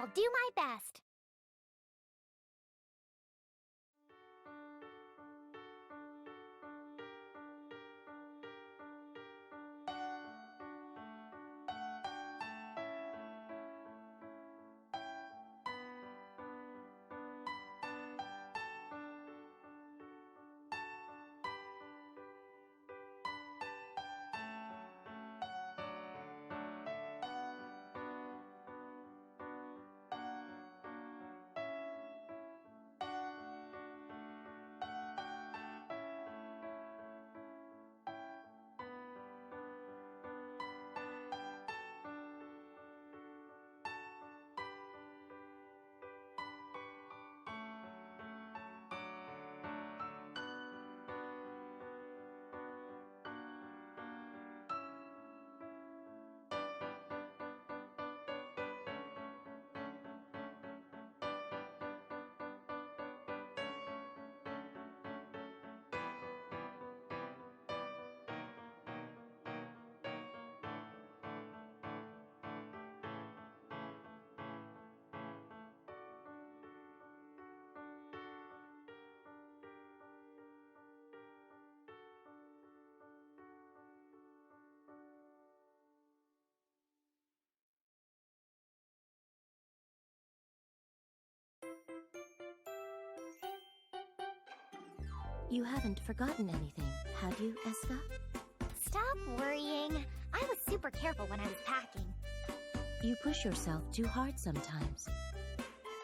I'll do my best. You haven't forgotten anything, have you, Escha? Stop worrying. I was super careful when I was packing. You push yourself too hard sometimes.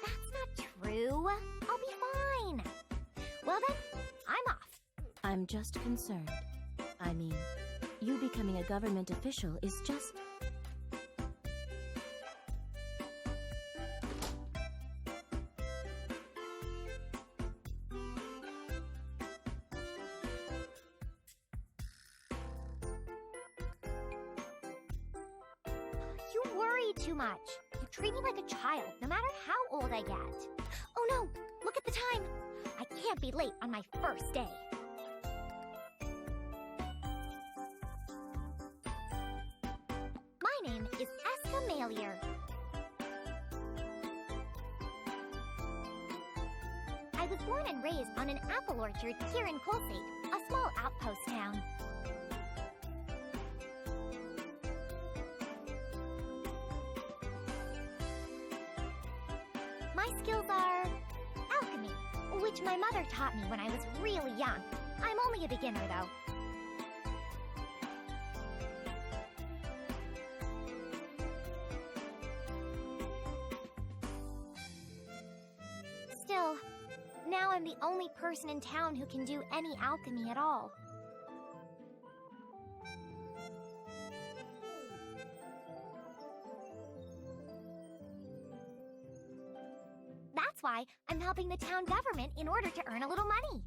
That's not true. I'll be fine. Well then, I'm off. I'm just concerned. I mean, you becoming a government official is just... You worry too much. You treat me like a child, no matter how old I get. Oh no, look at the time. I can't be late on my first day. My name is Escha Logy. I was born and raised on an apple orchard here in Kolsate, a small outpost town. My skills are alchemy, which my mother taught me when I was really young. I'm only a beginner, though. Still, now I'm the only person in town who can do any alchemy at all. That's why I'm helping the town government in order to earn a little money.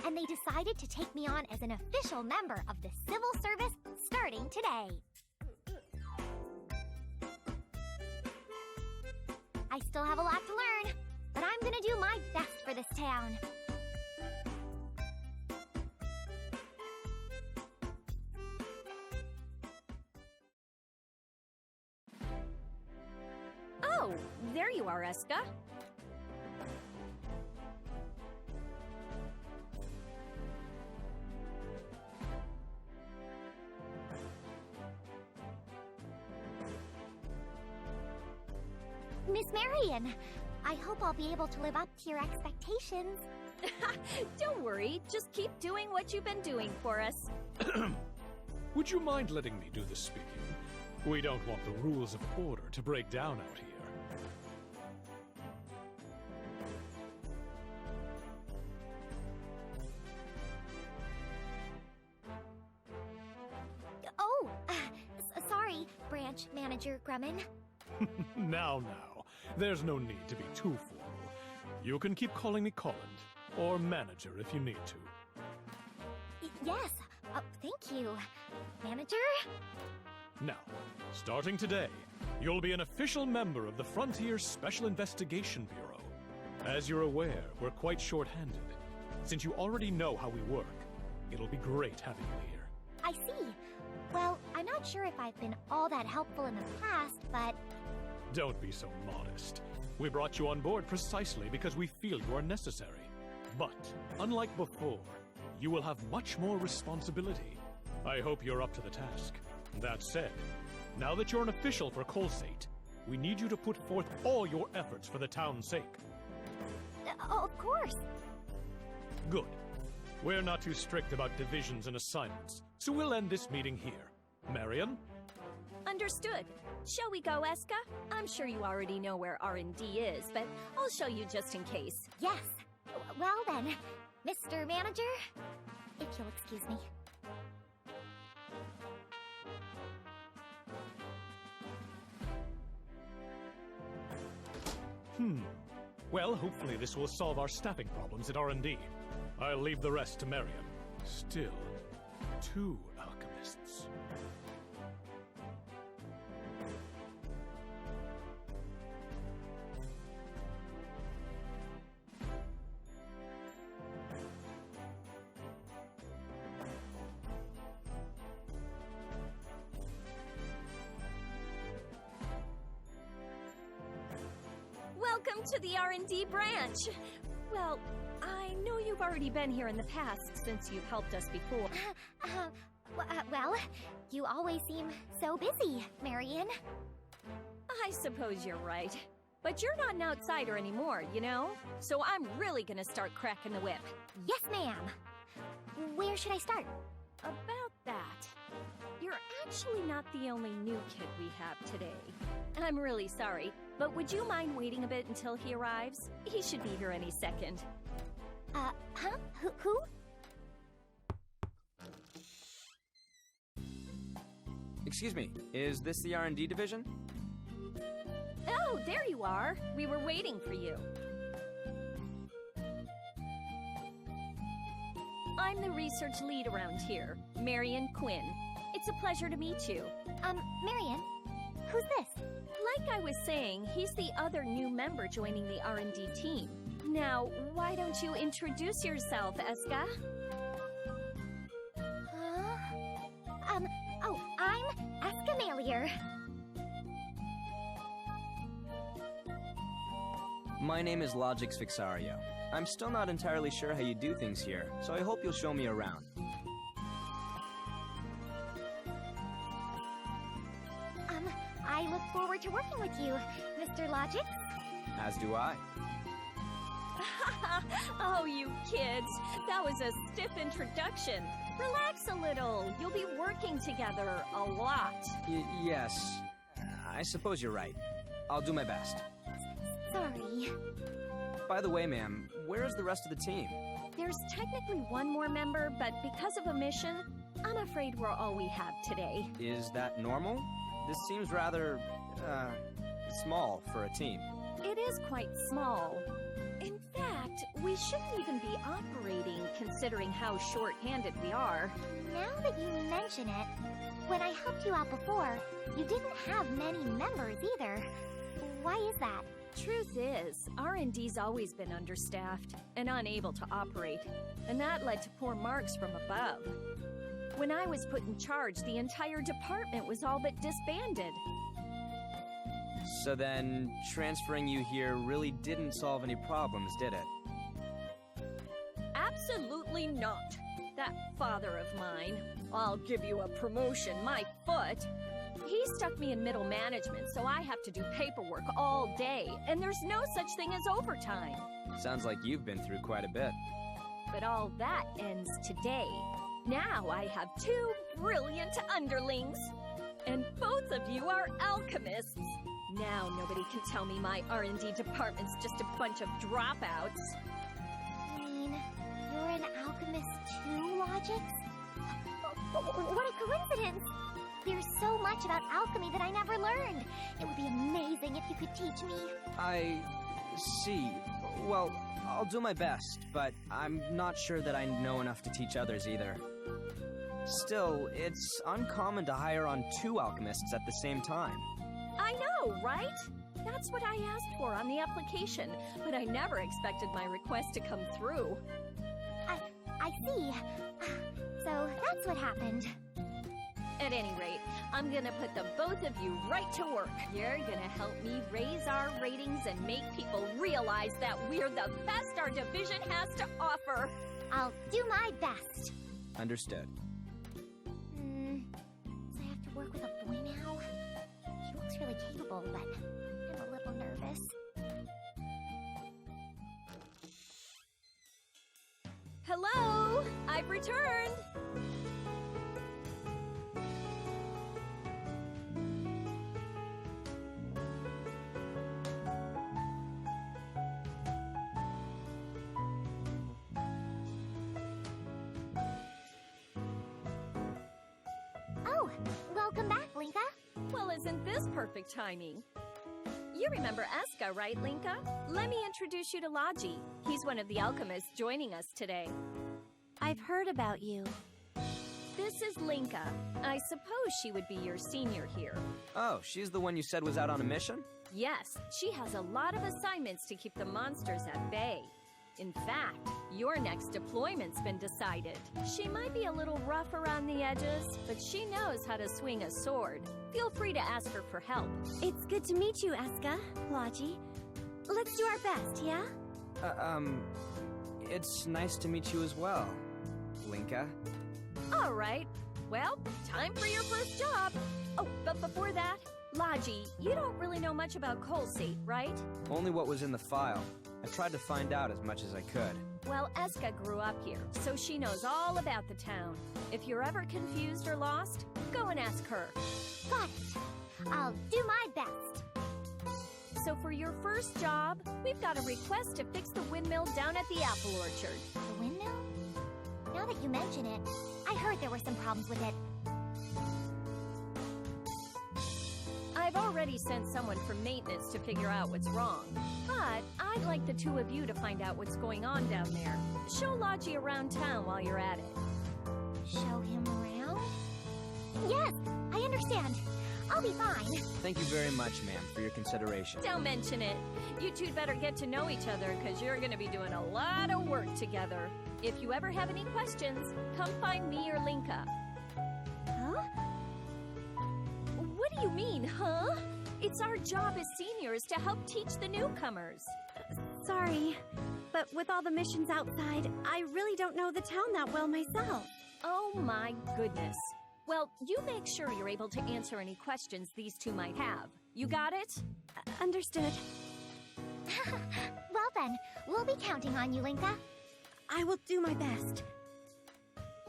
And they decided to take me on as an official member of the civil service starting today. I still have a lot to learn, but I'm gonna do my best for this town. Oh, there you are, Escha. Miss Marion, I hope I'll be able to live up to your expectations. Don't worry, just keep doing what you've been doing for us. Would you mind letting me do the speaking? We don't want the rules of order to break down out here. Oh, sorry, Branch Manager Grumman. Now, there's no need to be too formal. You can keep calling me Colin, or Manager if you need to. Yes, thank you. Manager? Now, starting today, you'll be an official member of the Frontier Special Investigation Bureau. As you're aware, we're quite short-handed. Since you already know how we work, it'll be great having you here. I see. Well, I'm not sure if I've been all that helpful in the past, but... Don't be so modest. We brought you on board precisely because we feel you are necessary. But, unlike before, you will have much more responsibility. I hope you're up to the task. That said, now that you're an official for Colsate, we need you to put forth all your efforts for the town's sake. Of course. Good. We're not too strict about divisions and assignments, so we'll end this meeting here. Marion? Understood. Shall we go, Escha? I'm sure you already know where R&D is, but I'll show you just in case. Yes. Well then, Mr. Manager, if you'll excuse me. Well, hopefully this will solve our staffing problems at R&D. I'll leave the rest to Marion. Still, 2 alchemists. Welcome to the R&D branch. Well, I know you've already been here in the past since you've helped us before. Well, you always seem so busy, Marion. I suppose you're right. But you're not an outsider anymore, you know? So I'm really gonna start cracking the whip. Yes, ma'am. Where should I start? About that, you're actually not the only new kid we have today. I'm really sorry, but would you mind waiting a bit until he arrives? He should be here any second. Huh? Who? Excuse me, is this the R&D division? Oh, there you are. We were waiting for you. I'm the research lead around here, Marion Quinn. It's a pleasure to meet you. Marion, who's this? Like I was saying, he's the other new member joining the R&D team. Now, why don't you introduce yourself, Escha? I'm Escha. My name is Logix Vixario. I'm still not entirely sure how you do things here, so I hope you'll show me around. I look forward to working with you, Mr. Logix. As do I. Oh, you kids. That was a stiff introduction. Relax a little. You'll be working together a lot. Yes. I suppose you're right. I'll do my best. Sorry. By the way, ma'am, where is the rest of the team? There's technically one more member, but because of a mission, I'm afraid we're all we have today. Is that normal? This seems rather, small for a team. It is quite small. In fact, we shouldn't even be operating considering how short-handed we are. Now that you mention it, when I helped you out before, you didn't have many members either. Why is that? Truth is, R&D's always been understaffed and unable to operate, and that led to poor marks from above. When I was put in charge, the entire department was all but disbanded. So then, transferring you here really didn't solve any problems, did it? Absolutely not. That father of mine, I'll give you a promotion, my foot. He stuck me in middle management, so I have to do paperwork all day, and there's no such thing as overtime. Sounds like you've been through quite a bit. But all that ends today. Now I have 2 brilliant underlings, and both of you are alchemists. Now nobody can tell me my R&D department's just a bunch of dropouts. You mean you're an alchemist too, Logix? What a coincidence! There's so much about alchemy that I never learned. It would be amazing if you could teach me. I see. Well, I'll do my best, but I'm not sure that I know enough to teach others either. Still, it's uncommon to hire on 2 alchemists at the same time. I know, right? That's what I asked for on the application, but I never expected my request to come through. I I see. So that's what happened. At any rate, I'm gonna put the both of you right to work. You're gonna help me raise our ratings and make people realize that we're the best our division has to offer. I'll do my best. Understood. So I have to work with a boy now? He looks really capable, but I'm a little nervous. Hello! I've returned! Oh, welcome back, Linka. Well, isn't this perfect timing? You remember Escha, right, Linka? Let me introduce you to Logy. He's one of the alchemists joining us today. I've heard about you. This is Linka. I suppose she would be your senior here. Oh, she's the one you said was out on a mission? Yes, she has a lot of assignments to keep the monsters at bay. In fact, your next deployment's been decided. She might be a little rough around the edges, but she knows how to swing a sword. Feel free to ask her for help. It's good to meet you, Escha Logy. Let's do our best, yeah? It's nice to meet you as well, Linka. All right. Well, time for your first job. Oh, but before that, Logy, you don't really know much about Colsate, right? Only what was in the file. I tried to find out as much as I could. Well, Escha grew up here, so she knows all about the town. If you're ever confused or lost, go and ask her. Got it. I'll do my best. So for your first job, we've got a request to fix the windmill down at the apple orchard. The windmill? Now that you mention it, I heard there were some problems with it. I've already sent someone from maintenance to figure out what's wrong. But I'd like the two of you to find out what's going on down there. Show Logy around town while you're at it. Show him around? Yes, I understand. I'll be fine. Thank you very much, ma'am, for your consideration. Don't mention it. You two'd better get to know each other, because you're going to be doing a lot of work together. If you ever have any questions, come find me or Linka. Huh? What do you mean, huh? It's our job as seniors to help teach the newcomers. Sorry, but with all the missions outside, I really don't know the town that well myself. Oh my goodness. Well, you make sure you're able to answer any questions these two might have. You got it? Understood. Well then, we'll be counting on you, Linka. I will do my best.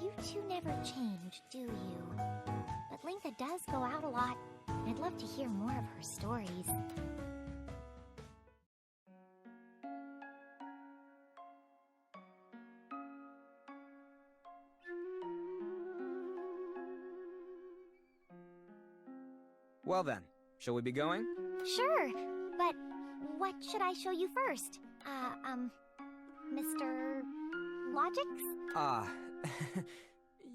You two never change, do you? But Linka does go out a lot. I'd love to hear more of her stories. Well then, shall we be going? Sure, but what should I show you first? Mr. Logics?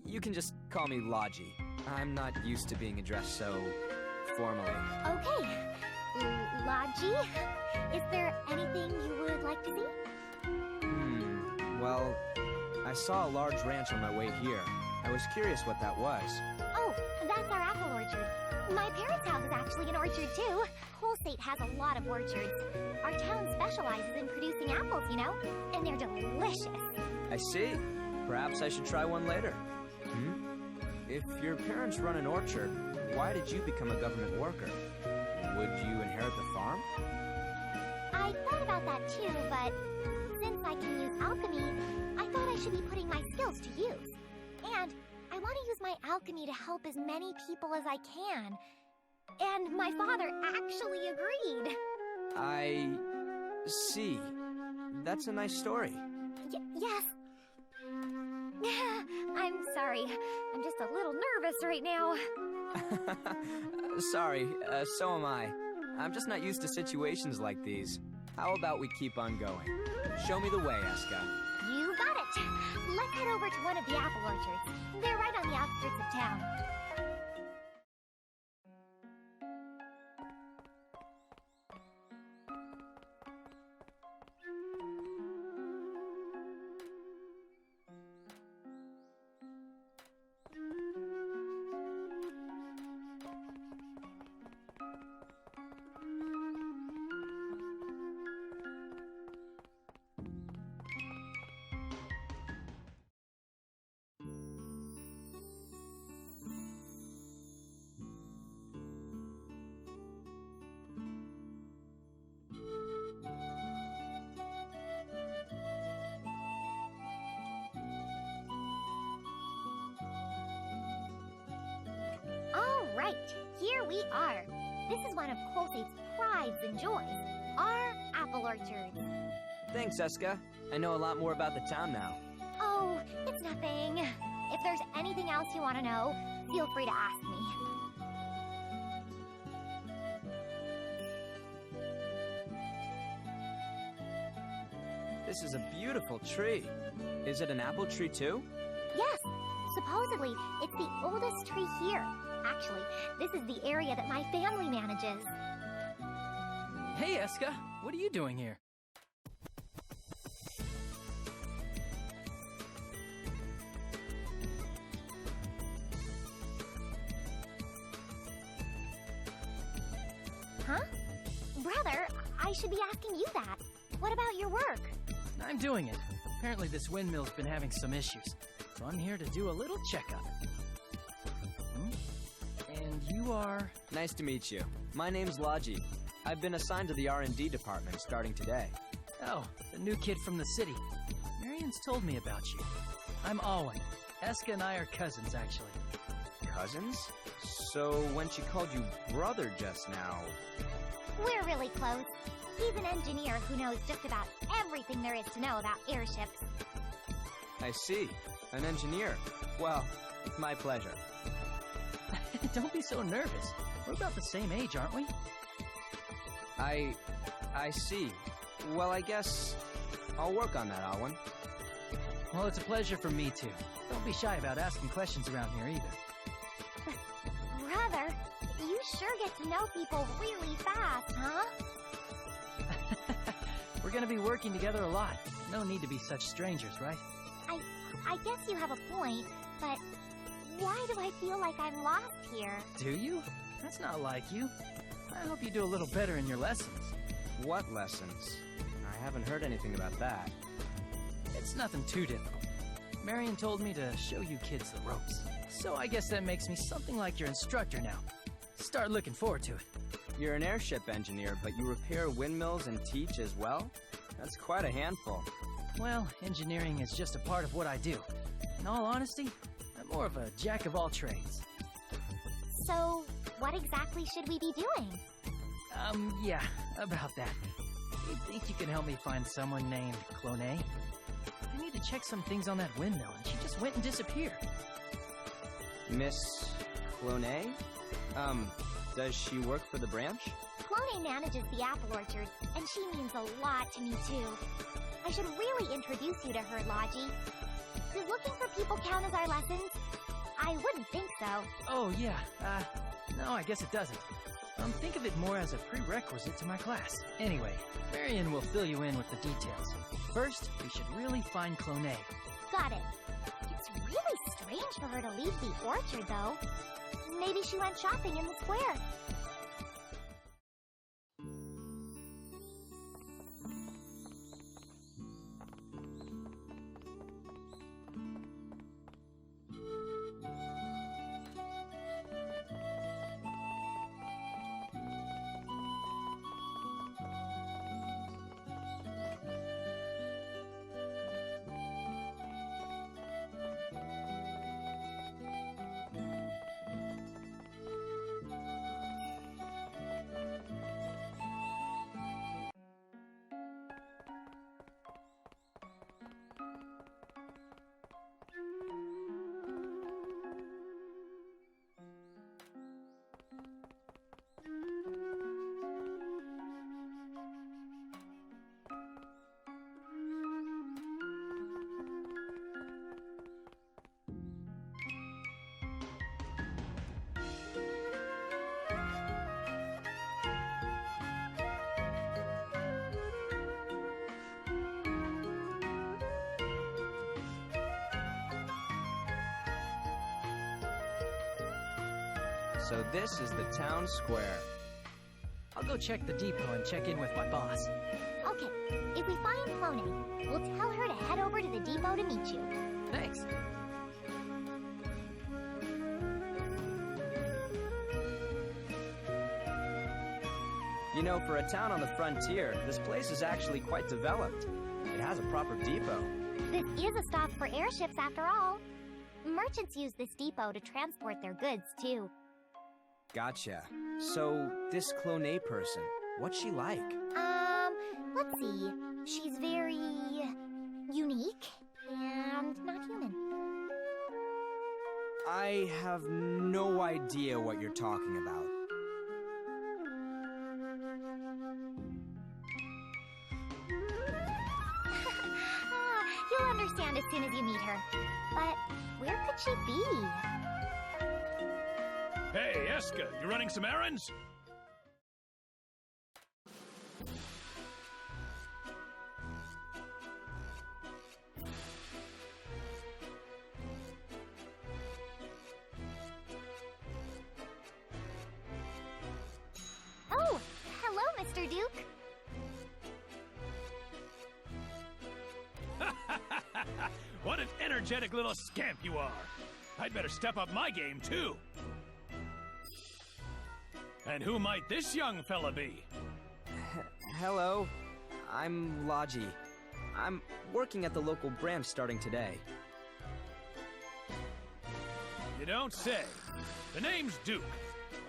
You can just call me Logy. I'm not used to being addressed so formally. Okay. Logy, is there anything you would like to see? Well, I saw a large ranch on my way here. I was curious what that was. Oh, that's our apple orchard. My parents' house is actually an orchard, too. Colsate has a lot of orchards. Our town specializes in producing apples, you know? And they're delicious. I see. Perhaps I should try one later. If your parents run an orchard, why did you become a government worker? Would you inherit the farm? I thought about that, too, but since I can use alchemy, I thought I should be putting my skills to use. And I want to use my alchemy to help as many people as I can. And my father actually agreed. I see. That's a nice story. Yes. I'm sorry. I'm just a little nervous right now. Sorry, so am I. I'm just not used to situations like these. How about we keep on going? Show me the way, Escha. You got it. Let's head over to one of the apple orchards. They're right on the outskirts of town. right, here we are. This is one of Colsate's prides and joys, our apple orchards. Thanks, Escha. I know a lot more about the town now. Oh, it's nothing. If there's anything else you want to know, feel free to ask me. This is a beautiful tree. Is it an apple tree too? Yes, supposedly, it's the oldest tree here. Actually, this is the area that my family manages. Hey, Escha, what are you doing here? Huh? Brother, I should be asking you that. What about your work? I'm doing it. Apparently this windmill's been having some issues, so I'm here to do a little checkup. And you are... Nice to meet you. My name's Logy. I've been assigned to the R&D department starting today. Oh, the new kid from the city. Marian's told me about you. I'm Alwyn. Escha and I are cousins, actually. Cousins? So when she called you brother just now... We're really close. He's an engineer who knows just about everything there is to know about airships. I see. An engineer. Well, my pleasure. Don't be so nervous. We're about the same age, aren't we? I see. Well, I guess I'll work on that, Alwyn. Well, it's a pleasure for me, too. Don't be shy about asking questions around here, either. Brother, you sure get to know people really fast, huh? We're gonna be working together a lot. No need to be such strangers, right? I guess you have a point, but why do I feel like I'm lost here? Do you? That's not like you. I hope you do a little better in your lessons. What lessons? I haven't heard anything about that. It's nothing too difficult. Marian told me to show you kids the ropes. So I guess that makes me something like your instructor now. Start looking forward to it. You're an airship engineer, but you repair windmills and teach as well? That's quite a handful. Well, engineering is just a part of what I do. In all honesty, I'm more of a jack of all trades. So, what exactly should we be doing? Yeah, about that. Do you think you can help me find someone named Clone? I need to check some things on that windmill, and she just went and disappeared. Miss Clone? Does she work for the branch? Clone manages the apple orchard, and she means a lot to me, too. I should really introduce you to her, Logy. Does looking for people count as our lessons? I wouldn't think so. Oh, yeah. No, I guess it doesn't. Think of it more as a prerequisite to my class. Anyway, Marian will fill you in with the details. First, we should really find Clone. Got it. It's really strange for her to leave the orchard, though. Maybe she went shopping in the square. So this is the town square. I'll go check the depot and check in with my boss. Okay, if we find Clone, we'll tell her to head over to the depot to meet you. Thanks. You know, for a town on the frontier, this place is actually quite developed. It has a proper depot. This is a stop for airships, after all. Merchants use this depot to transport their goods, too. Gotcha. So, this Clone person, what's she like? Let's see. She's very unique and not human. I have no idea what you're talking about. You'll understand as soon as you meet her. But where could she be? Hey, Escha, you running some errands? Oh, hello, Mr. Duke. What an energetic little scamp you are! I'd better step up my game, too. And who might this young fella be? Hello, I'm Logy. I'm working at the local branch starting today. You don't say. The name's Duke.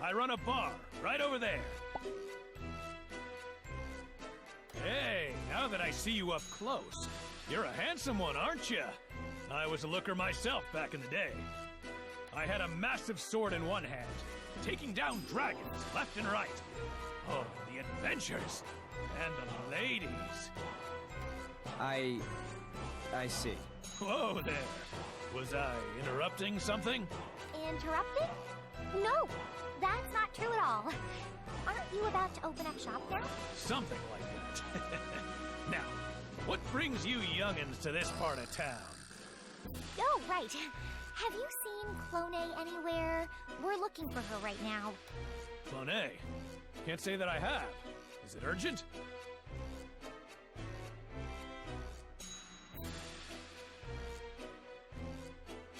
I run a bar right over there. Hey, now that I see you up close, you're a handsome one, aren't you? I was a looker myself back in the day. I had a massive sword in one hand, taking down dragons left and right. Oh, the adventures and the ladies. I see. Whoa there. Was I interrupting something? Interrupted? No, that's not true at all. Aren't you about to open up shop now? Something like that. Now, what brings you youngins to this part of town? Oh, right. Have you seen Clone anywhere? We're looking for her right now. Clone? Can't say that I have. Is it urgent?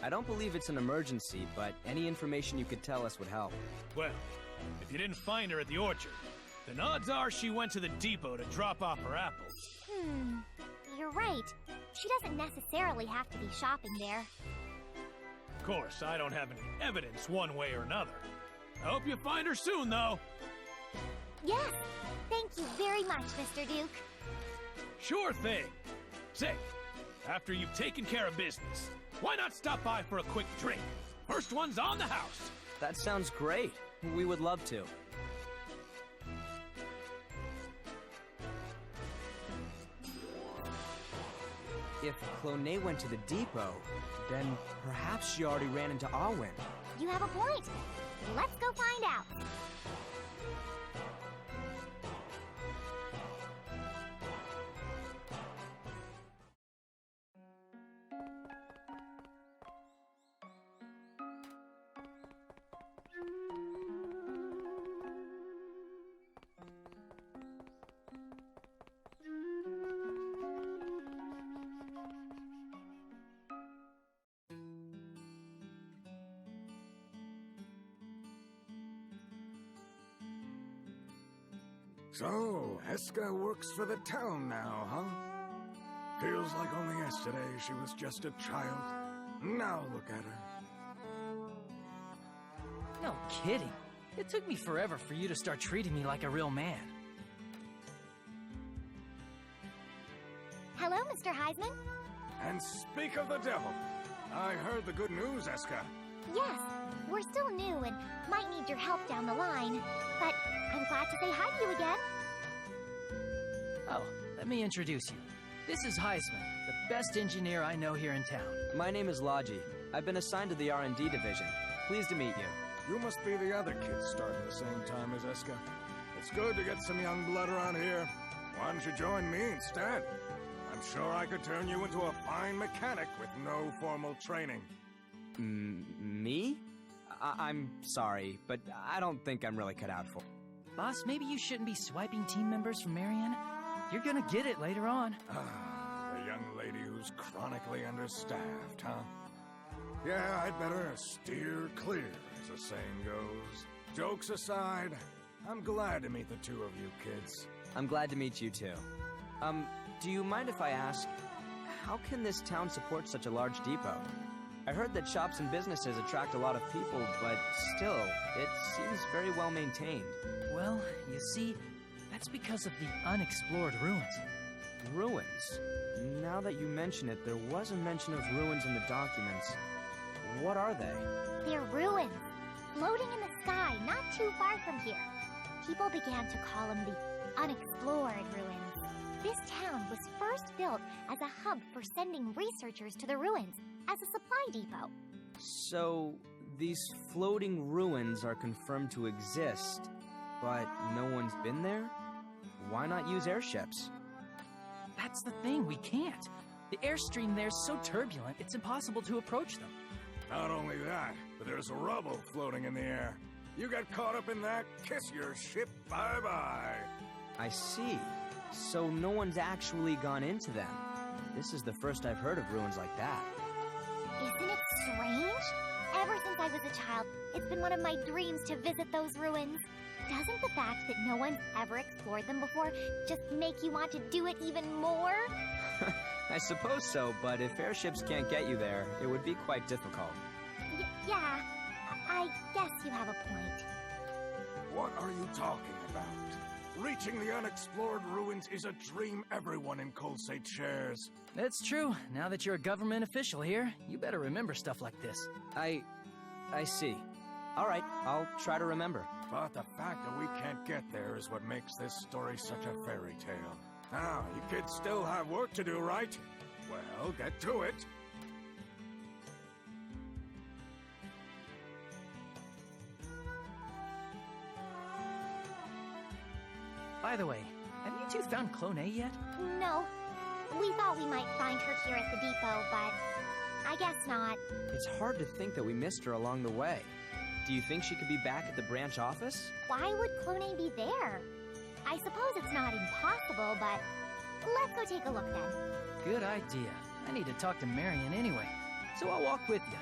I don't believe it's an emergency, but any information you could tell us would help. Well, if you didn't find her at the orchard, then odds are she went to the depot to drop off her apples. You're right. She doesn't necessarily have to be shopping there. Of course, I don't have any evidence one way or another. I hope you find her soon, though. Yes, thank you very much, Mr. Duke. Sure thing. Say, after you've taken care of business, why not stop by for a quick drink? First one's on the house. That sounds great. We would love to. If Clone went to the depot, then perhaps she already ran into Alwyn. You have a point. Let's go find out. So, Escha works for the town now, huh? Feels like only yesterday she was just a child. Now look at her. No kidding. It took me forever for you to start treating me like a real man. Hello, Mr. Heisman. And speak of the devil, I heard the good news, Escha. Yes, we're still new and might need your help down the line, but I'm glad to say hi to you again. Oh, let me introduce you. This is Heisman, the best engineer I know here in town. My name is Logy. I've been assigned to the R&D division. Pleased to meet you. You must be the other kids starting the same time as Escha. It's good to get some young blood around here. Why don't you join me instead? I'm sure I could turn you into a fine mechanic with no formal training. Me? I'm sorry, but I don't think I'm really cut out for it. Boss, maybe you shouldn't be swiping team members from Marion. You're gonna get it later on. The young lady who's chronically understaffed, huh? Yeah, I'd better steer clear, as the saying goes. Jokes aside, I'm glad to meet the two of you kids. I'm glad to meet you too. Do you mind if I ask, how can this town support such a large depot? I heard that shops and businesses attract a lot of people, but still, it seems very well maintained. Well, you see, that's because of the unexplored ruins. Ruins? Now that you mention it, there was a mention of ruins in the documents. What are they? They're ruins, floating in the sky not too far from here. People began to call them the unexplored ruins. This town was first built as a hub for sending researchers to the ruins as a supply depot. So, these floating ruins are confirmed to exist, but no one's been there? Why not use airships? That's the thing, we can't. The airstream there's so turbulent, it's impossible to approach them. Not only that, but there's rubble floating in the air. You got caught up in that? Kiss your ship bye-bye. I see. So no one's actually gone into them. This is the first I've heard of ruins like that. Isn't it strange? Ever since I was a child, it's been one of my dreams to visit those ruins. Doesn't the fact that no one's ever explored them before just make you want to do it even more? I suppose so, but if airships can't get you there, it would be quite difficult. Yeah, I guess you have a point. What are you talking about? Reaching the unexplored ruins is a dream everyone in Colsate shares. It's true. Now that you're a government official here, you better remember stuff like this. I see. All right, I'll try to remember. But the fact that we can't get there is what makes this story such a fairy tale. Now, you kids still have work to do, right? Well, get to it. By the way, have you two found Clone A yet? No. We thought we might find her here at the depot, but I guess not. It's hard to think that we missed her along the way. Do you think she could be back at the branch office? Why would Clone be there? I suppose it's not impossible, but let's go take a look then. Good idea. I need to talk to Marion anyway, so I'll walk with you.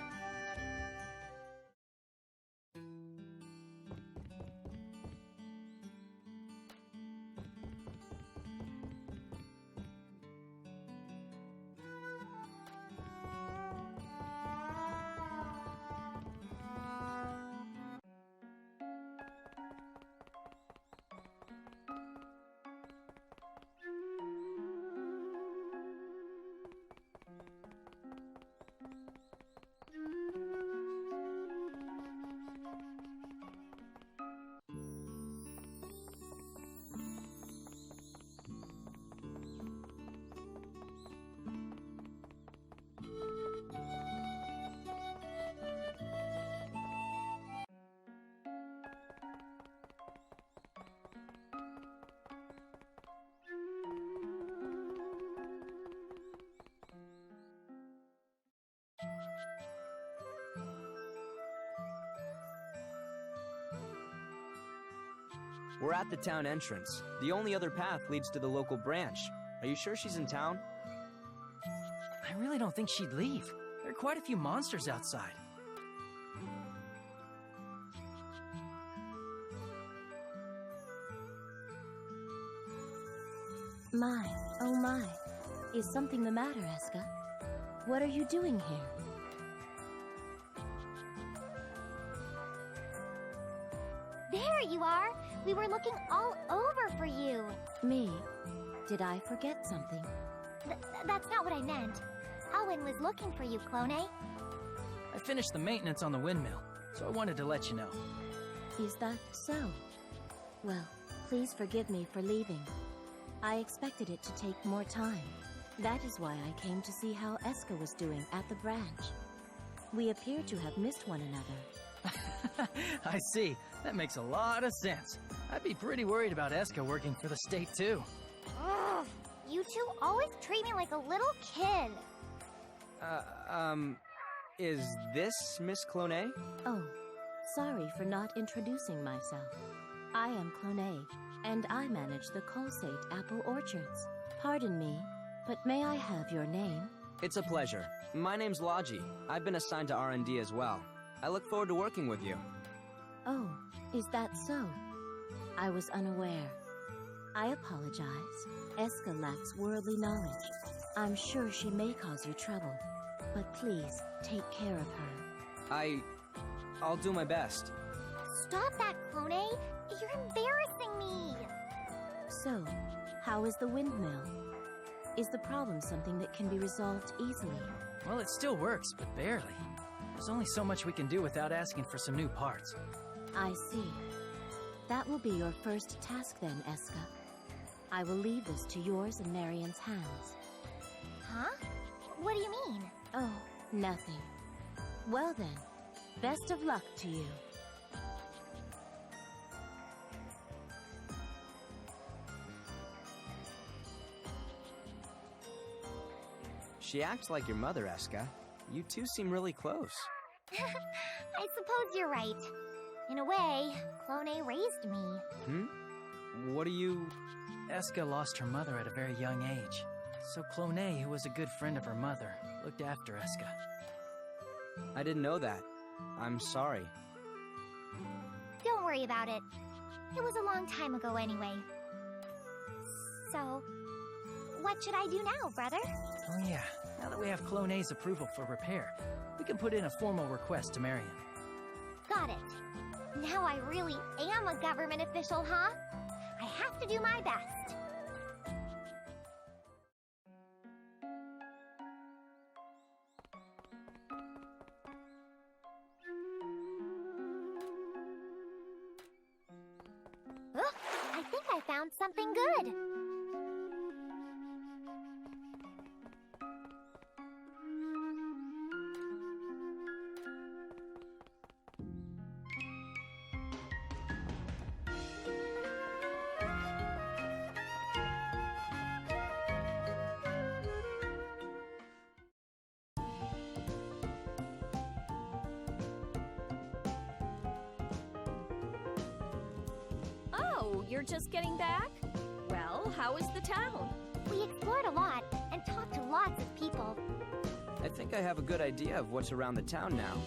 We're at the town entrance. The only other path leads to the local branch. Are you sure she's in town? I really don't think she'd leave. There are quite a few monsters outside. My, oh my. Is something the matter, Escha? What are you doing here? There you are! We were looking all over for you. Me? Did I forget something? That's not what I meant. Owen was looking for you, Clone. I finished the maintenance on the windmill, so I wanted to let you know. Is that so? Well, please forgive me for leaving. I expected it to take more time. That is why I came to see how Escha was doing at the branch. We appear to have missed one another. I see. That makes a lot of sense. I'd be pretty worried about Escha working for the state, too. Ugh, you two always treat me like a little kid. Is this Miss Clone? Oh, sorry for not introducing myself. I am Clone, and I manage the Colsate apple orchards. Pardon me, but may I have your name? It's a pleasure. My name's Logy. I've been assigned to R&D as well. I look forward to working with you. Oh, is that so? I was unaware. I apologize. Escha lacks worldly knowledge. I'm sure she may cause you trouble, But please, take care of her. I'll do my best. Stop that, Clone. You're embarrassing me. So, how is the windmill? Is the problem something that can be resolved easily? Well, it still works, but barely. There's only so much we can do without asking for some new parts. I see. That will be your first task then, Escha. I will leave this to yours and Marion's hands. Huh? What do you mean? Oh, nothing. Well then, best of luck to you. She acts like your mother, Escha. You two seem really close. I suppose you're right. In a way, Clone raised me. What do you... Escha lost her mother at a very young age. So Clone, who was a good friend of her mother, looked after Escha. I didn't know that. I'm sorry. Don't worry about it. It was a long time ago anyway. So, what should I do now, brother? Oh yeah, now that we have Clone's approval for repair, we can put in a formal request to Marion. Got it. Now I really am a government official, huh? I have to do my best. I think I found something good. Oh, you're just getting back? Well, how is the town? We explored a lot and talked to lots of people. I think I have a good idea of what's around the town now.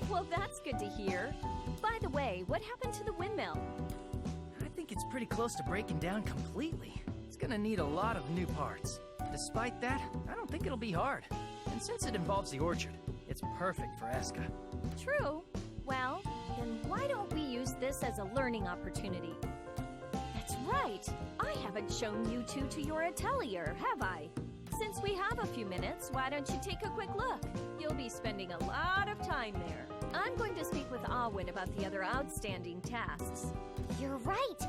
Well, that's good to hear. By the way, what happened to the windmill? I think it's pretty close to breaking down completely. It's gonna need a lot of new parts. Despite that, I don't think it'll be hard. And since it involves the orchard, it's perfect for Escha. True. Well, then why don't we use this as a learning opportunity? That's right. I haven't shown you two to your atelier, have I? Since we have a few minutes, why don't you take a quick look? You'll be spending a lot of time there. I'm going to speak with Alwyn about the other outstanding tasks. You're right.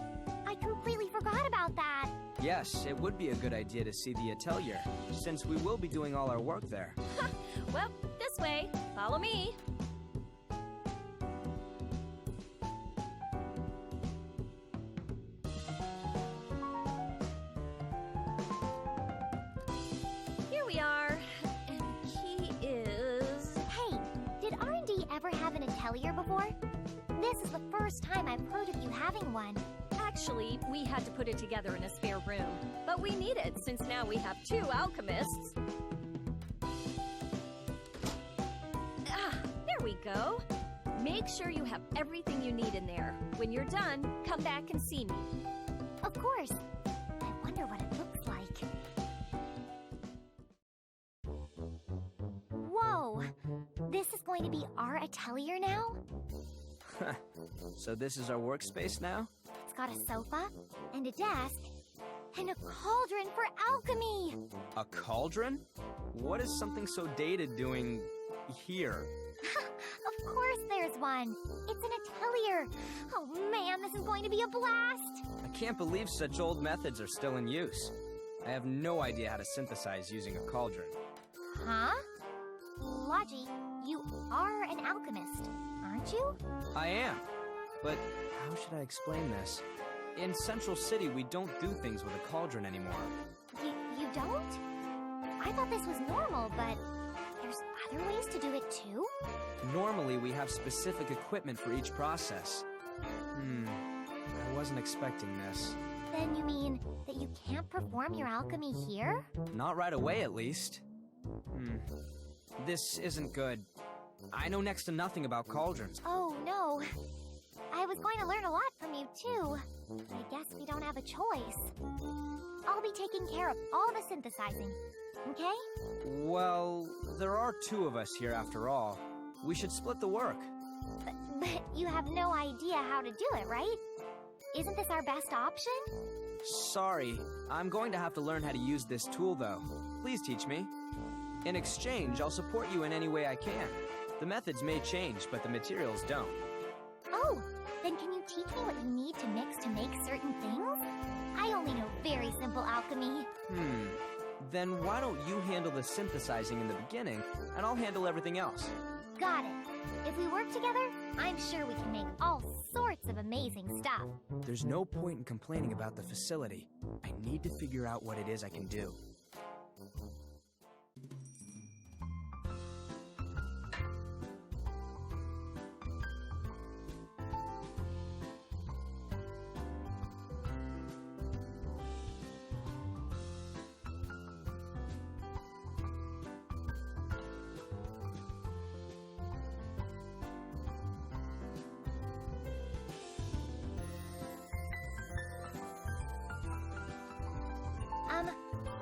I completely forgot about that. Yes, it would be a good idea to see the atelier, since we will be doing all our work there. Well, this way. Follow me. Here we are. And he is... Hey, did R&D ever have an atelier before? This is the first time I've heard of you having one. Actually, we had to put it together in a spare room. But we need it since now we have 2 alchemists. There we go. Make sure you have everything you need in there. When you're done, come back and see me. Of course. I wonder what it looks like. Whoa! This is going to be our atelier now? So this is our workspace now? It's got a sofa, and a desk, and a cauldron for alchemy! A cauldron? What is something so dated doing here? Of course there's one! It's an atelier! Oh man, this is going to be a blast! I can't believe such old methods are still in use. I have no idea how to synthesize using a cauldron. Huh? Logy, you are an alchemist, aren't you? I am. But how should I explain this? In Central City, we don't do things with a cauldron anymore. You don't? I thought this was normal, but there's other ways to do it too? Normally, we have specific equipment for each process. I wasn't expecting this. Then you mean that you can't perform your alchemy here? Not right away, at least. This isn't good. I know next to nothing about cauldrons. Oh, no. I was going to learn a lot from you, too. I guess we don't have a choice. I'll be taking care of all the synthesizing, okay? Well, there are two of us here after all. We should split the work. But you have no idea how to do it, right? Isn't this our best option? Sorry, I'm going to have to learn how to use this tool though. Please teach me. In exchange, I'll support you in any way I can. The methods may change, but the materials don't. Oh, then can you teach me what you need to mix to make certain things? I only know very simple alchemy. Then why don't you handle the synthesizing in the beginning, and I'll handle everything else. Got it. If we work together, I'm sure we can make all sorts of amazing stuff. There's no point in complaining about the facility. I need to figure out what it is I can do.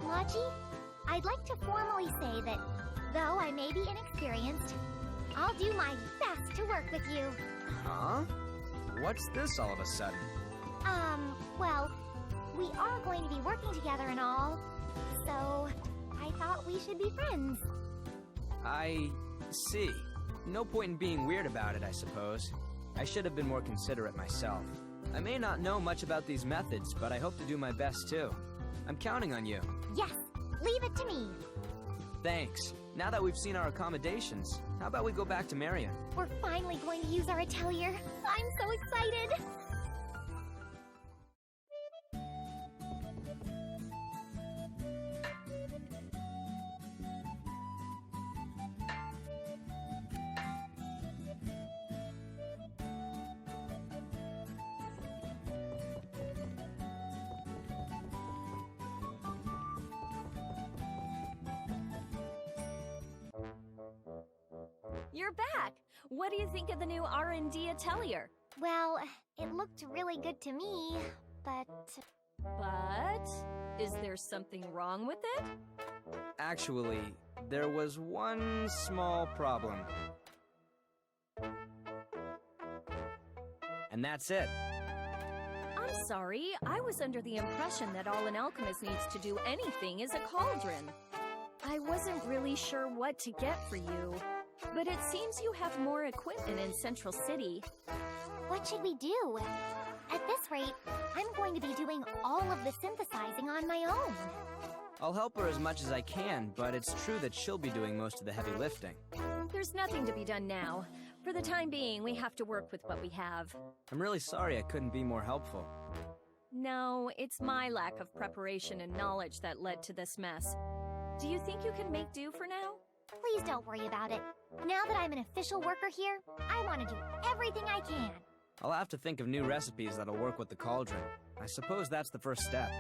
Logy, I'd like to formally say that, though I may be inexperienced, I'll do my best to work with you. Huh? What's this all of a sudden? Well, we are going to be working together and all, so I thought we should be friends. I see. No point in being weird about it, I suppose. I should have been more considerate myself. I may not know much about these methods, but I hope to do my best too. I'm counting on you. Yes, leave it to me. Thanks. Now that we've seen our accommodations, how about we go back to Marion? We're finally going to use our atelier. I'm so excited. You're back! What do you think of the new R&D Atelier? Well, it looked really good to me, but... But? Is there something wrong with it? Actually, there was one small problem. And that's it. I'm sorry, I was under the impression that all an alchemist needs to do anything is a cauldron. I wasn't really sure what to get for you, but it seems you have more equipment in Central City. What should we do? At this rate, I'm going to be doing all of the synthesizing on my own. I'll help her as much as I can, but it's true that she'll be doing most of the heavy lifting. There's nothing to be done now. For the time being, we have to work with what we have. I'm really sorry I couldn't be more helpful. No, it's my lack of preparation and knowledge that led to this mess. Do you think you can make do for now? Please don't worry about it. Now that I'm an official worker here, I want to do everything I can. I'll have to think of new recipes that'll work with the cauldron. I suppose that's the first step.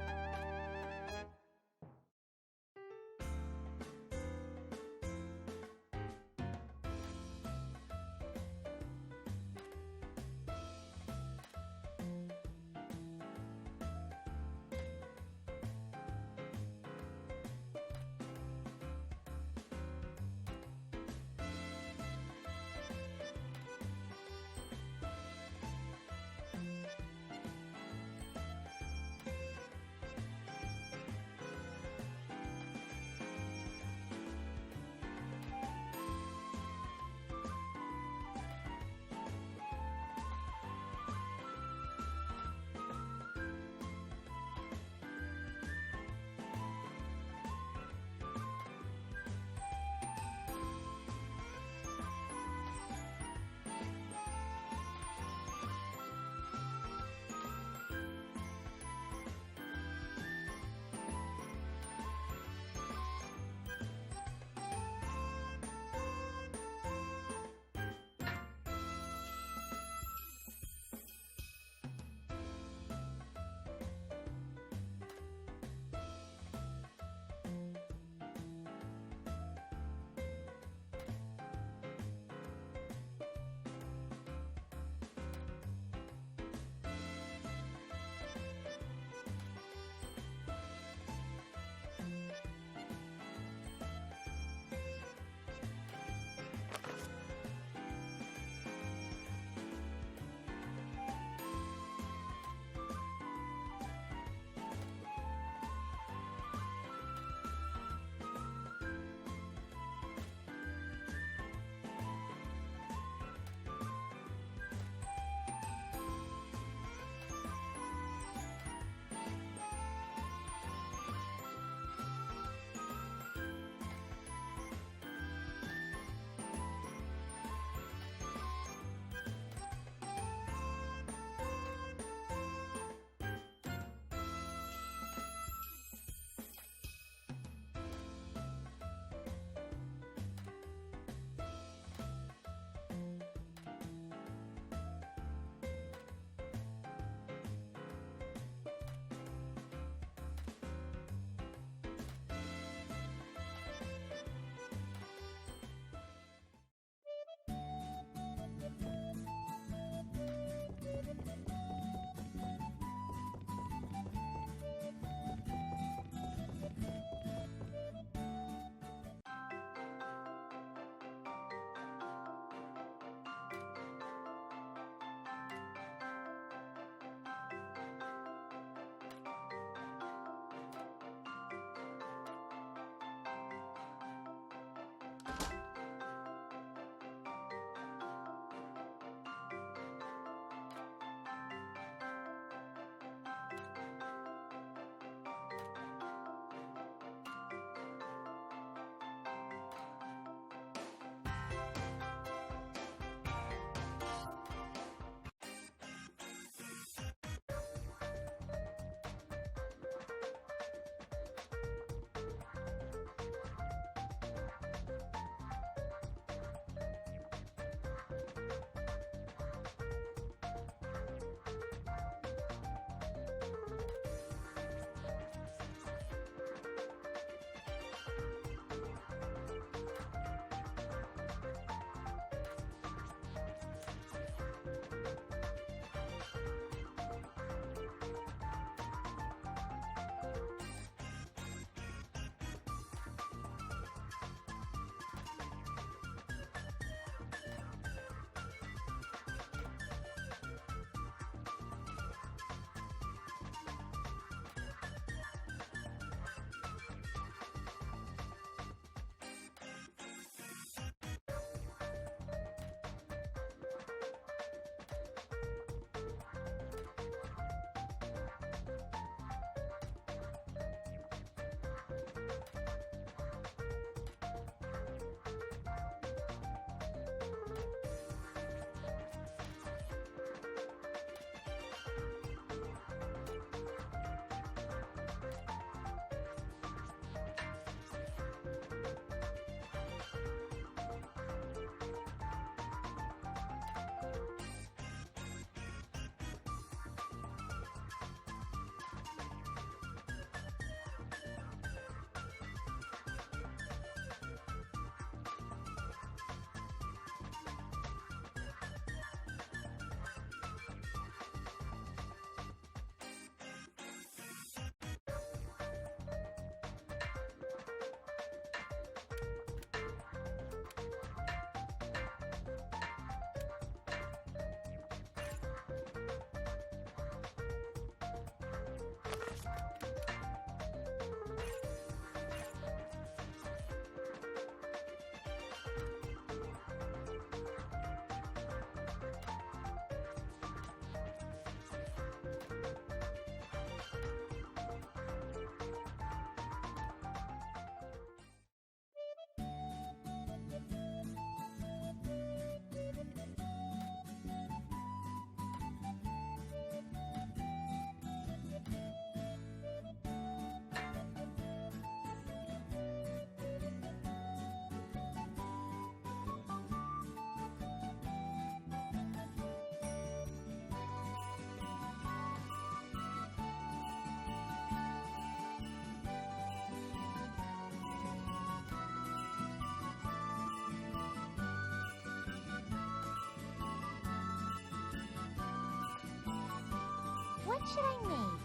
should I make?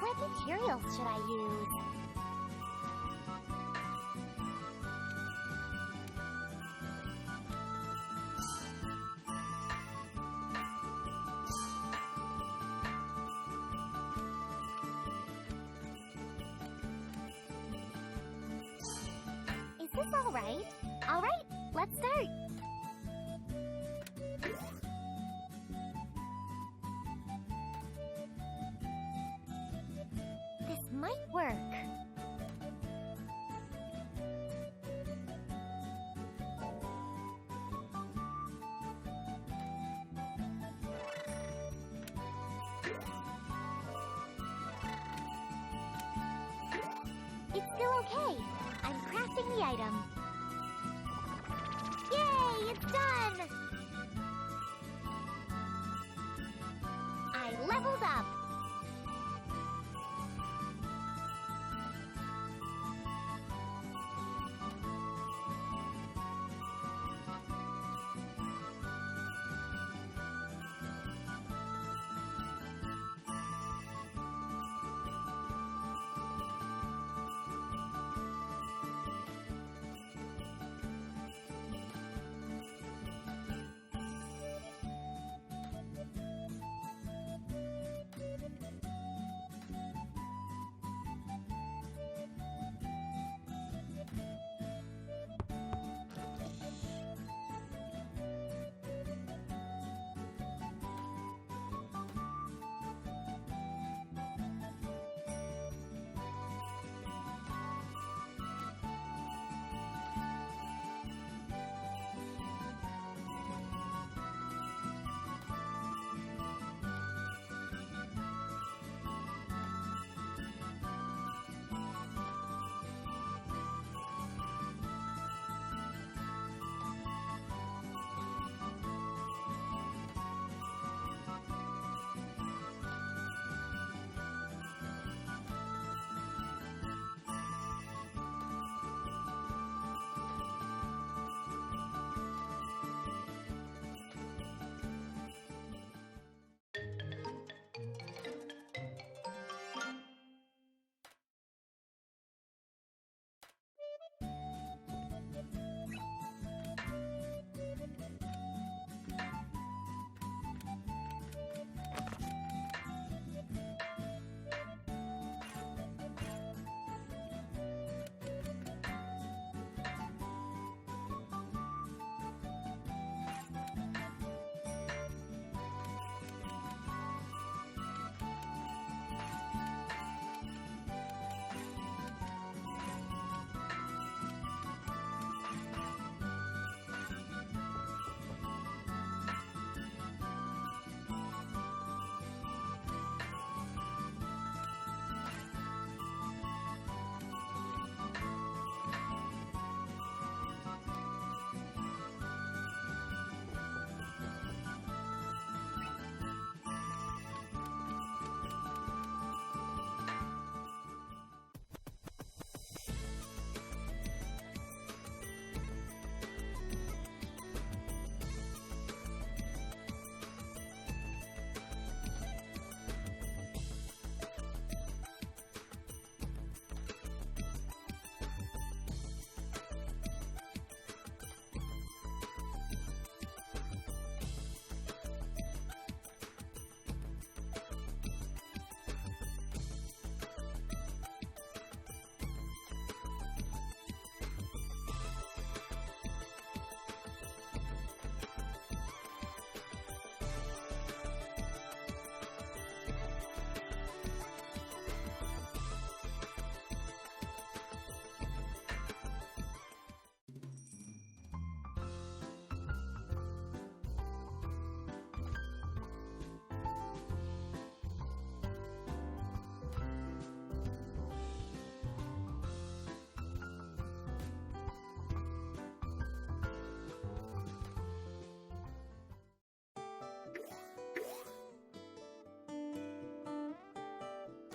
What materials should I use? Is this all right? All right, let's start. This might work. It's still okay. I'm crafting the item. Yay, it's done! I leveled up.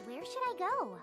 Where should I go?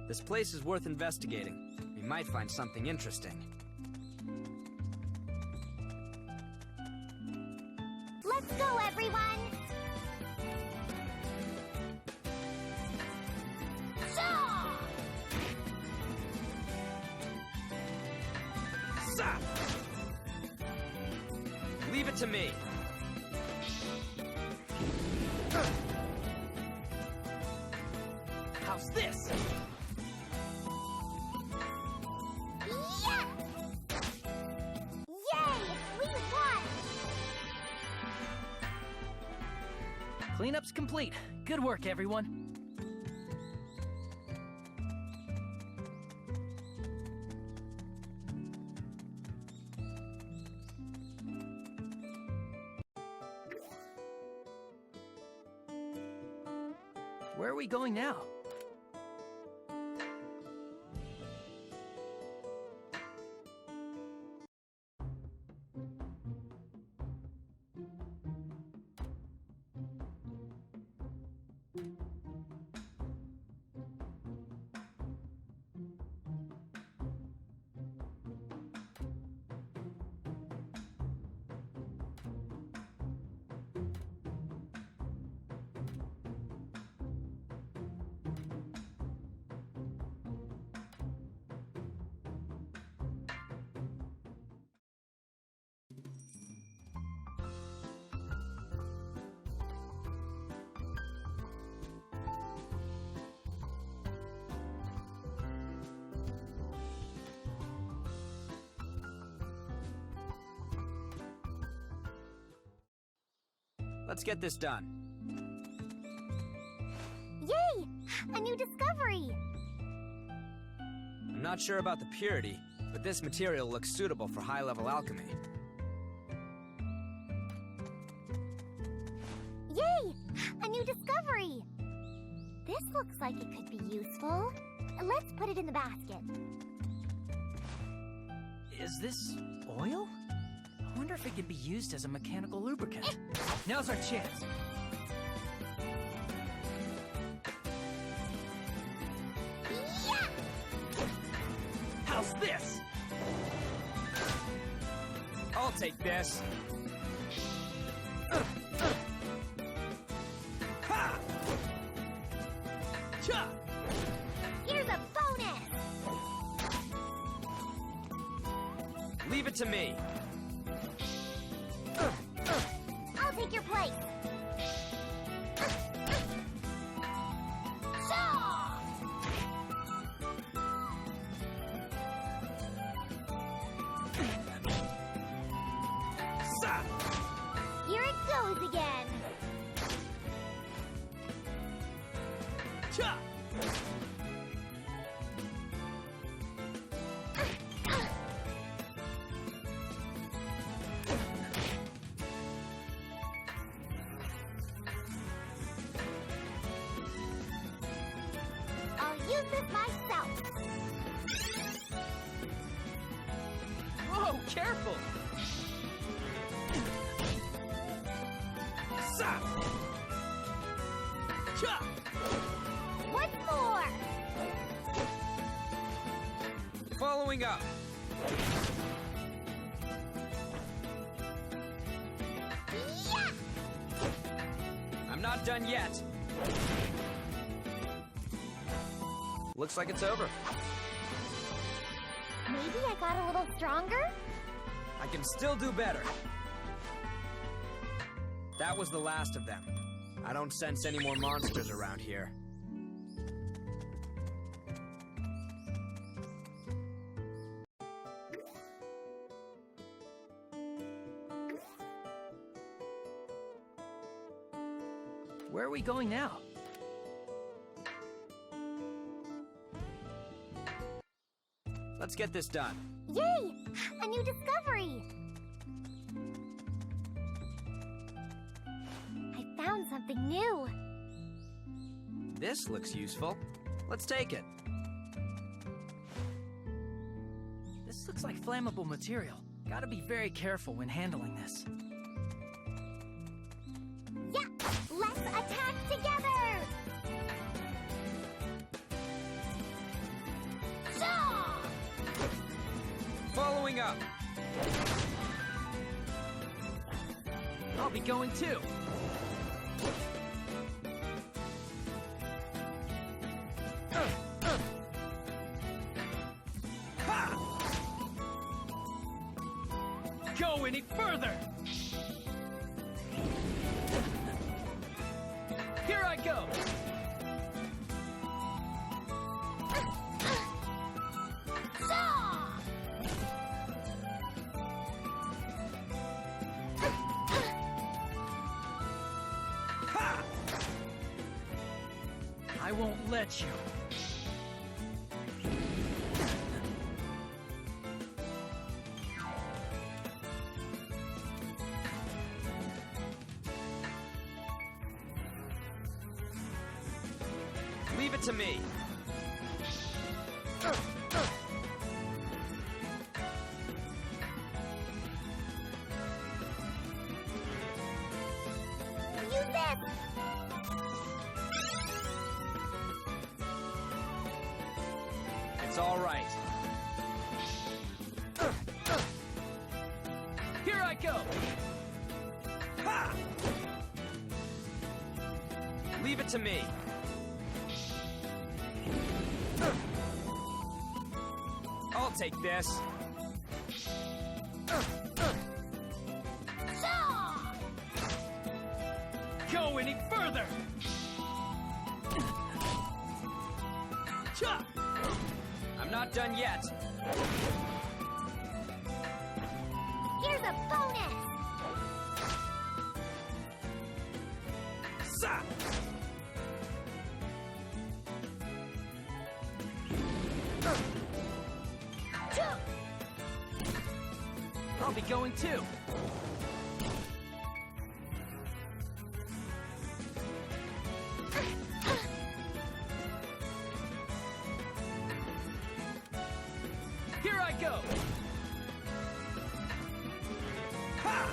This place is worth investigating. We might find something interesting. Let's go, everyone! Shaw! Zap! Leave it to me. How's this? Yeah! Yay! We won! Cleanup's complete. Good work, everyone. Where are we going now? Let's get this done. Yay! A new discovery! I'm not sure about the purity, but this material looks suitable for high-level alchemy. Yay! A new discovery! This looks like it could be useful. Let's put it in the basket. Is this oil? I wonder if it can be used as a mechanical lubricant. Now's our chance. Yeah! How's this? I'll take this. Ha! Cha! Here's a bonus! Leave it to me. I'll take your place. Shaw! Zap! Here it goes again. Cha! I'll use this myself. Whoa, careful! Zap! Cha! Once more. Following up. Yeah! I'm not done yet. Looks like it's over. Maybe I got a little stronger? I can still do better. That was the last of them. I don't sense any more monsters around here. Where are we going now? Let's get this done. Yay! A new discovery! I found something new. This looks useful. Let's take it. This looks like flammable material. Gotta be very careful when handling this. Yeah! Let's attack together! Coming up! I'll be going too. Go any further! Here I go! I won't let you. Leave it to me. Use this! It's all right. Here I go! Ha! Leave it to me. I'll take this. Go any further! Cha! I'm not done yet. Here's a bonus! Sa! I'll be going too. Here I go! Ha!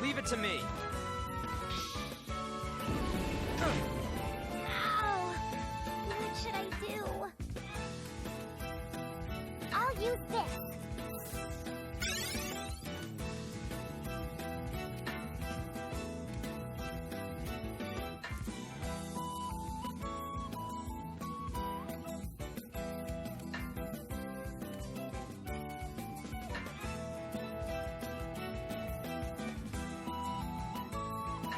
Leave it to me. Ow! What should I do? I'll use this.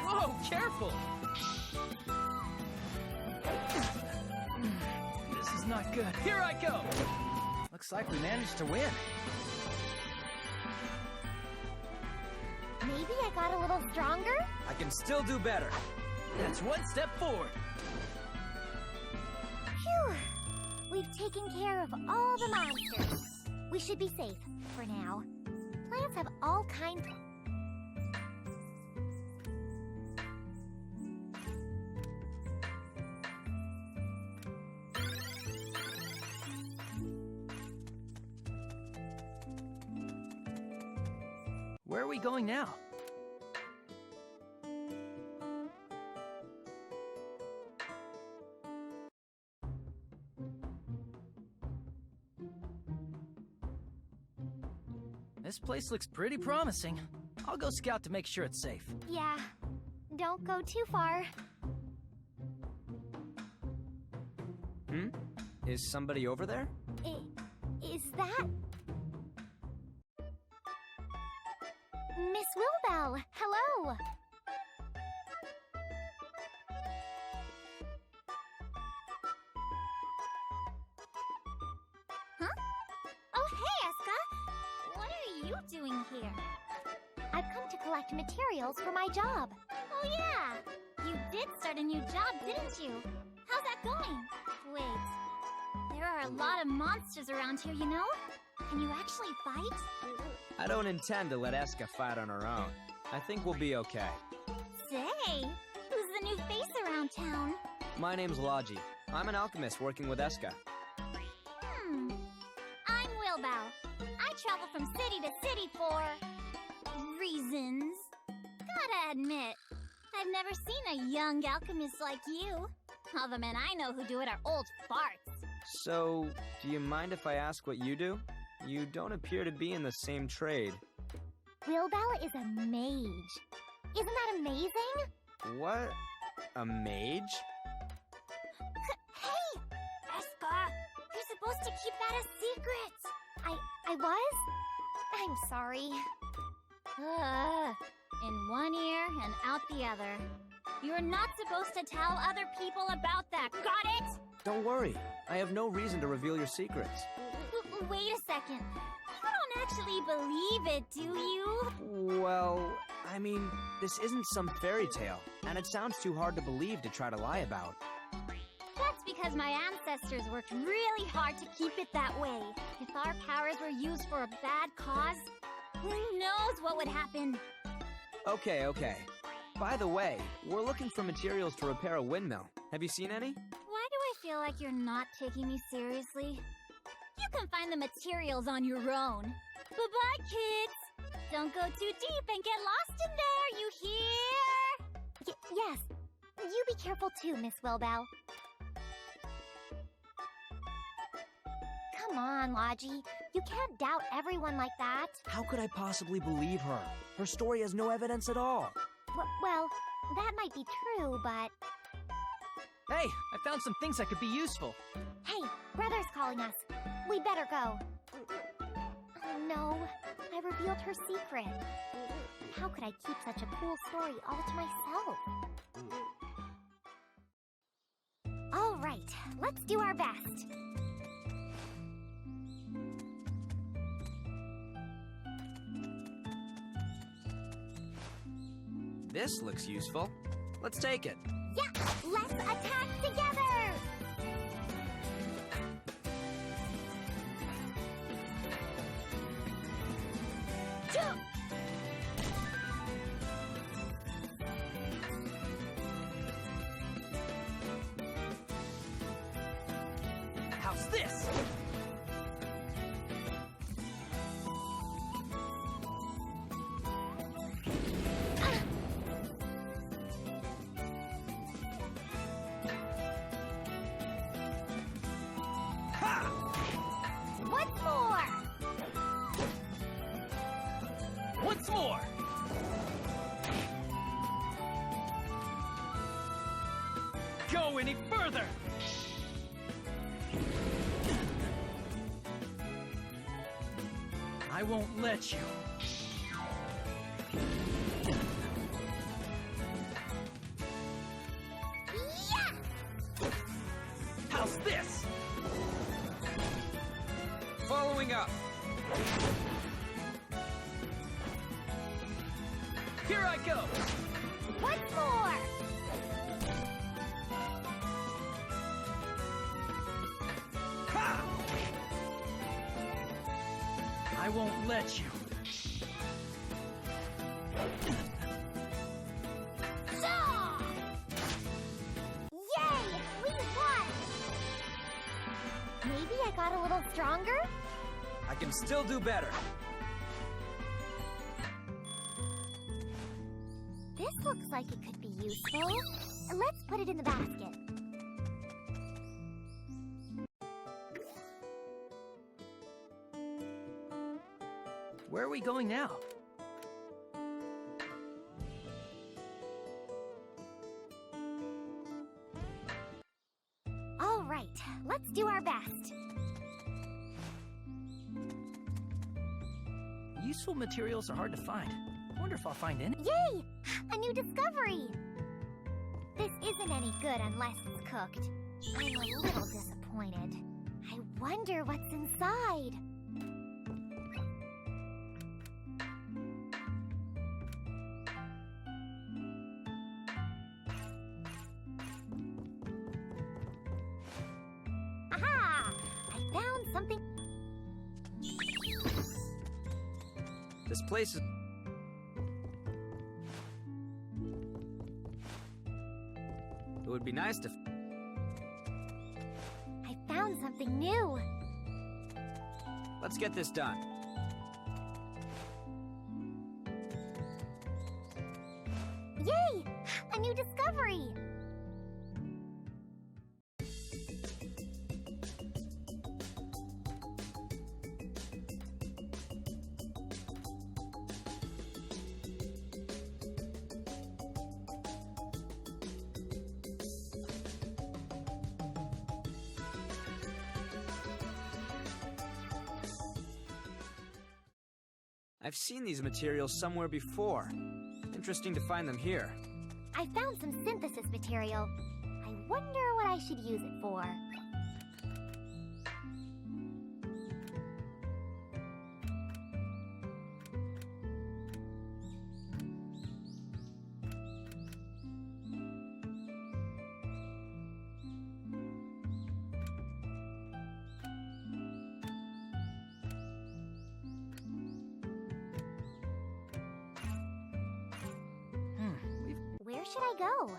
Whoa, careful! This is not good. Here I go! Looks like we managed to win. Maybe I got a little stronger? I can still do better. That's one step forward. Phew! We've taken care of all the monsters. We should be safe for now. Plants have all kinds. Where are we going now? This place looks pretty promising. I'll go scout to make sure it's safe. Yeah. Don't go too far. Is somebody over there? Is that... Miss Wilbell, hello! Huh? Oh, hey, Escha! What are you doing here? I've come to collect materials for my job. Oh, yeah! You did start a new job, didn't you? How's that going? Wait, there are a lot of monsters around here, you know? Can you actually fight? I don't intend to let Escha fight on her own. I think we'll be okay. Say, who's the new face around town? My name's Logy. I'm an alchemist working with Escha. I'm Wilbell. I travel from city to city for... reasons. Gotta admit, I've never seen a young alchemist like you. All the men I know who do it are old farts. So, do you mind if I ask what you do? You don't appear to be in the same trade. Willbell is a mage. Isn't that amazing? What? A mage? Hey! Escha! You're supposed to keep that a secret! I was? I'm sorry. In one ear and out the other. You're not supposed to tell other people about that, got it? Don't worry. I have no reason to reveal your secrets. Wait a second. You don't actually believe it, do you? Well, I mean, this isn't some fairy tale, and it sounds too hard to believe to try to lie about. That's because my ancestors worked really hard to keep it that way. If our powers were used for a bad cause, who knows what would happen? Okay. By the way, we're looking for materials to repair a windmill. Have you seen any? Why do I feel like you're not taking me seriously? You can find the materials on your own. Bye-bye, kids! Don't go too deep and get lost in there, you hear? Yes. You be careful too, Miss Willbell. Come on, Logy. You can't doubt everyone like that. How could I possibly believe her? Her story has no evidence at all. Well, that might be true, but... Hey, I found some things that could be useful. Hey, Brother's calling us. We better go. Oh no, I revealed her secret. How could I keep such a cool story all to myself? All right, let's do our best. This looks useful. Let's take it. Yeah, let's attack together! How's this? Once more! Once more! Go any further! I won't let you. Yeah! How's this? Following up. Here I go! Once more! Ha! I won't let you. Shaw! Yay! We won! Maybe I got a little stronger? I can still do better. This looks like it could be useful. Let's put it in the basket. Where are we going now? All right, let's do our best. Useful materials are hard to find. I wonder if I'll find any. Yay! A new discovery! This isn't any good unless it's cooked. I'm a little disappointed. I wonder what's inside. Aha! I found something. This place is... It would be nice to... I found something new. Let's get this done. Yay! A new discovery! I've seen these materials somewhere before. Interesting to find them here. I found some synthesis material. I wonder what I should use it for. Where should I go?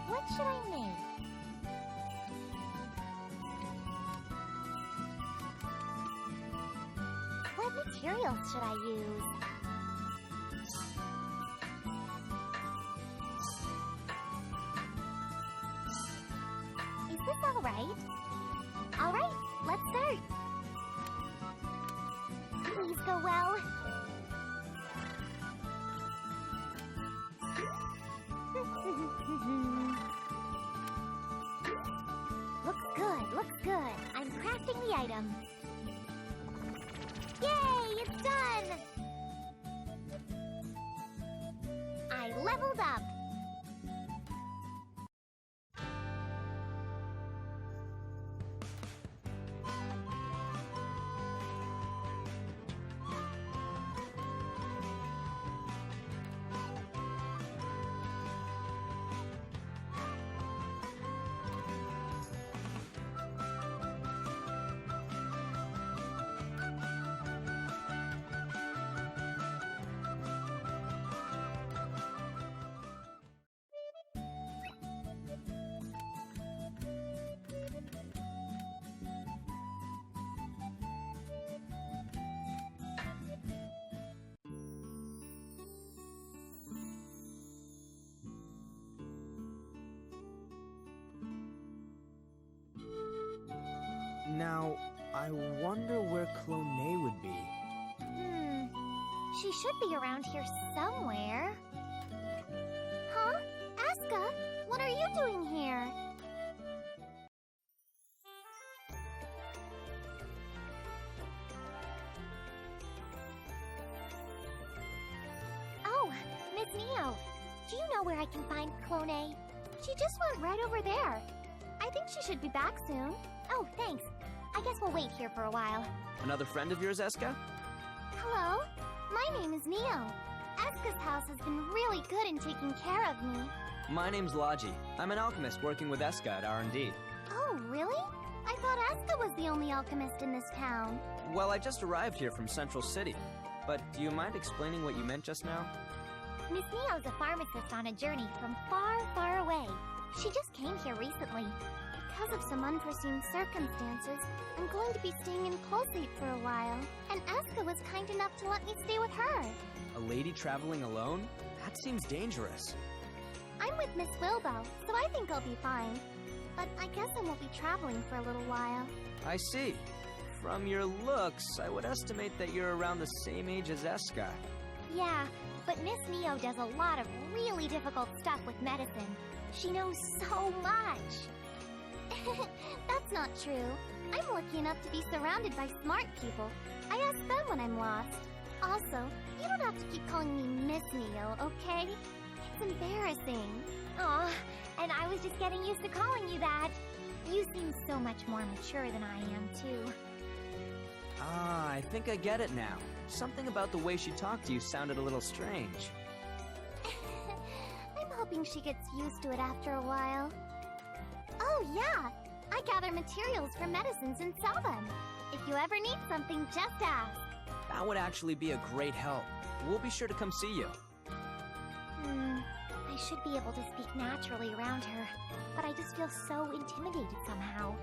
What should I make? What materials should I use? Is this all right? All right, let's start. Please go well. Looks good. I'm crafting the item. Yay, it's done! I leveled up. Now, I wonder where Clone would be. She should be around here somewhere. Huh? Escha, what are you doing here? Oh, Miss Neo. Do you know where I can find Clone? She just went right over there. I think she should be back soon. Oh, thanks. I guess we'll wait here for a while. Another friend of yours, Escha? Hello? My name is Neo. Escha's house has been really good in taking care of me. My name's Logy. I'm an alchemist working with Escha at R&D. Oh, really? I thought Escha was the only alchemist in this town. Well, I just arrived here from Central City. But do you mind explaining what you meant just now? Miss Neo's a pharmacist on a journey from far, far away. She just came here recently. Because of some unforeseen circumstances, I'm going to be staying in Pulsate for a while. And Escha was kind enough to let me stay with her. A lady traveling alone? That seems dangerous. I'm with Miss Wilbo, so I think I'll be fine. But I guess I won't be traveling for a little while. I see. From your looks, I would estimate that you're around the same age as Escha. Yeah, but Miss Neo does a lot of really difficult stuff with medicine. She knows so much. That's not true. I'm lucky enough to be surrounded by smart people. I ask them when I'm lost. Also, you don't have to keep calling me Miss Neo, okay? It's embarrassing. Aw, and I was just getting used to calling you that. You seem so much more mature than I am, too. Ah, I think I get it now. Something about the way she talked to you sounded a little strange. I'm hoping she gets used to it after a while. Oh, yeah! I gather materials for medicines and sell them. If you ever need something, just ask. That would actually be a great help. We'll be sure to come see you. I should be able to speak naturally around her, but I just feel so intimidated somehow.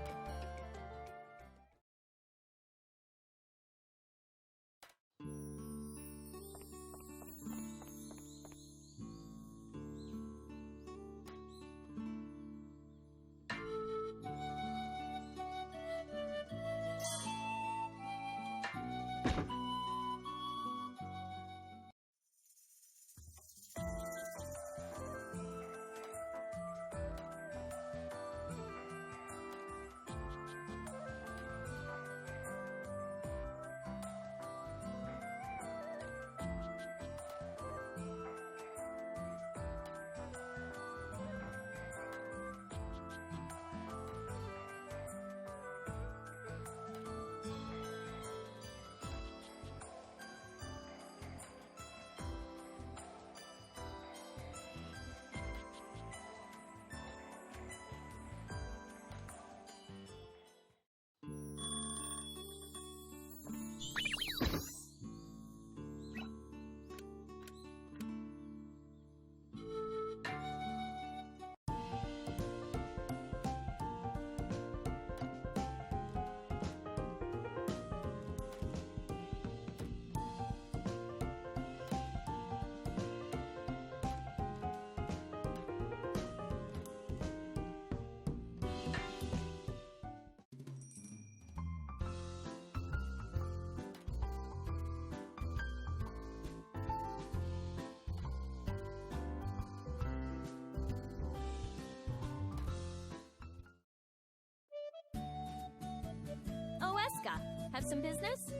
Oh, Escha, have some business?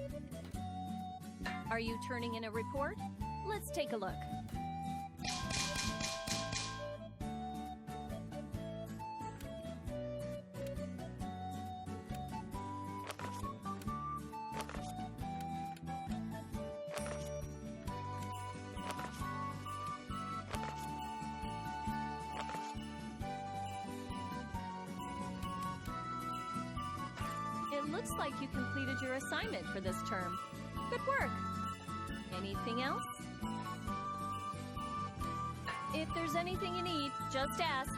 Are you turning in a report? Let's take a look. It looks like you completed your assignment for this term. Good work. Anything else? If there's anything you need, just ask.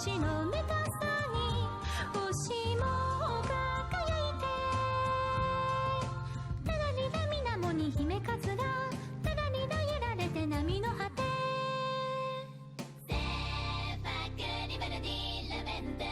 星の目とさに星も輝いてただりだ水面に姫かつらただりだ揺られて波の果てセーファクリバルディラベンダ